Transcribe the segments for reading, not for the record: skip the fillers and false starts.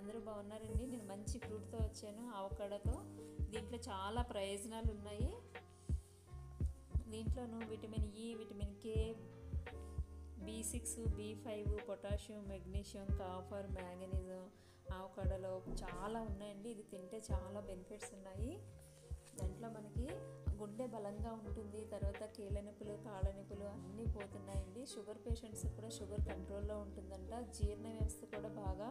అందరూ బాగున్నారండి. నేను మంచి ఫ్రూట్తో వచ్చాను, అవకాడోతో. దీంట్లో చాలా ప్రయోజనాలు ఉన్నాయి. దీంట్లోనూ vitamin E, vitamin K, B6, B5, potassium, magnesium, copper, manganese అవకాడోలో చాలా ఉన్నాయండి. ఇది తింటే చాలా బెనిఫిట్స్ ఉన్నాయి. దాంట్లో మనకి గుండె బలంగా ఉంటుంది, తర్వాత కీళ్ళ నొప్పులు, కాళ్ళ నొప్పులు అన్నీ పోతున్నాయండి. షుగర్ పేషెంట్స్ కూడా షుగర్ కంట్రోల్లో ఉంటుందంట. జీర్ణ వ్యవస్థ కూడా బాగా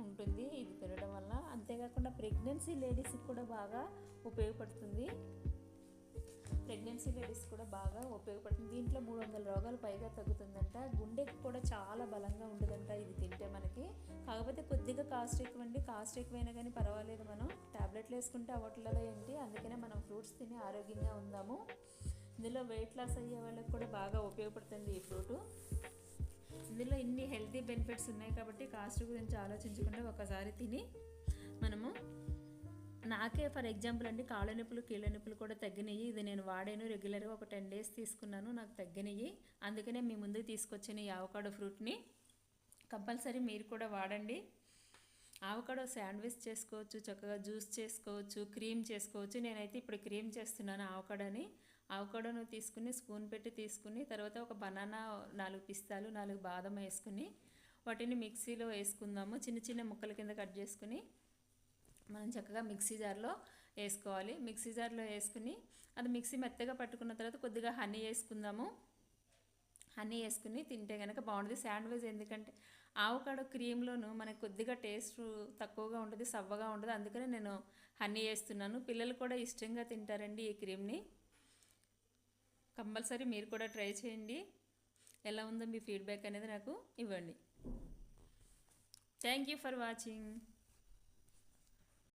ఉంటుంది ఇది తినడం వల్ల. అంతేకాకుండా ప్రెగ్నెన్సీ లేడీస్కి కూడా బాగా ఉపయోగపడుతుంది. దీంట్లో 300 రోగాలు పైగా తగ్గుతుందంట. గుండెకి కూడా చాలా బలంగా ఉంటుందంట ఇది తింటే మనకి. కాకపోతే కొద్దిగా కాస్ట్ ఎక్కువండి. కాస్ట్ ఎక్కువైనా కానీ పర్వాలేదు, మనం ట్యాబ్లెట్లు వేసుకుంటే అవ్వట్లలో ఏంటి. అందుకనే మనం ఫ్రూట్స్ తిని ఆరోగ్యంగా ఉందాము. ఇందులో వెయిట్ లాస్ అయ్యే వాళ్ళకి కూడా బాగా ఉపయోగపడుతుంది ఈ ఫ్రూటు. ఇందులో ఇన్ని హెల్తీ బెనిఫిట్స్ ఉన్నాయి కాబట్టి కాస్ట్ గురించి ఆలోచించకుండా ఒకసారి తిని మనము. నాకే ఫర్ ఎగ్జాంపుల్ అండి, కాళ్ళ నొప్పులు, కీళ్ళ నొప్పులు కూడా తగ్గినాయి. ఇది నేను వాడాను రెగ్యులర్గా. ఒక 10 days తీసుకున్నాను, నాకు తగ్గినాయి. అందుకనే మీ ముందుకు తీసుకొచ్చిన ఈ అవకాడో ఫ్రూట్ని కంపల్సరీ మీరు కూడా వాడండి. అవకాడో శాండ్విచ్ చేసుకోవచ్చు, చక్కగా జ్యూస్ చేసుకోవచ్చు, క్రీమ్ చేసుకోవచ్చు. నేనైతే ఇప్పుడు క్రీమ్ చేస్తున్నాను అవకాడోను తీసుకుని స్పూన్ పెట్టి తీసుకుని, తర్వాత ఒక బనానా, 4 పిస్తాలు, 4 బాదం వేసుకుని వాటిని మిక్సీలో వేసుకుందాము. చిన్న చిన్న ముక్కల కింద కట్ చేసుకుని మనం చక్కగా మిక్సీ జార్లో వేసుకోవాలి. మిక్సీ జార్లో వేసుకుని అది మిక్సీ మెత్తగా పట్టుకున్న తర్వాత కొద్దిగా హనీ వేసుకుందాము. హనీ వేసుకుని తింటే కనుక బాగుంటుంది శాండ్విచ్. ఎందుకంటే అవకాడో క్రీమ్లోను మనకు కొద్దిగా టేస్ట్ తక్కువగా ఉంటుంది, సవ్వగా ఉంటుంది. అందుకని నేను హనీ వేస్తున్నాను. పిల్లలు కూడా ఇష్టంగా తింటారండి ఈ క్రీమ్ని. కంపల్సరీ మీరు కూడా ట్రై చేయండి. ఎలా ఉందో మీ ఫీడ్బ్యాక్ అనేది నాకు ఇవ్వండి. Thank you for watching.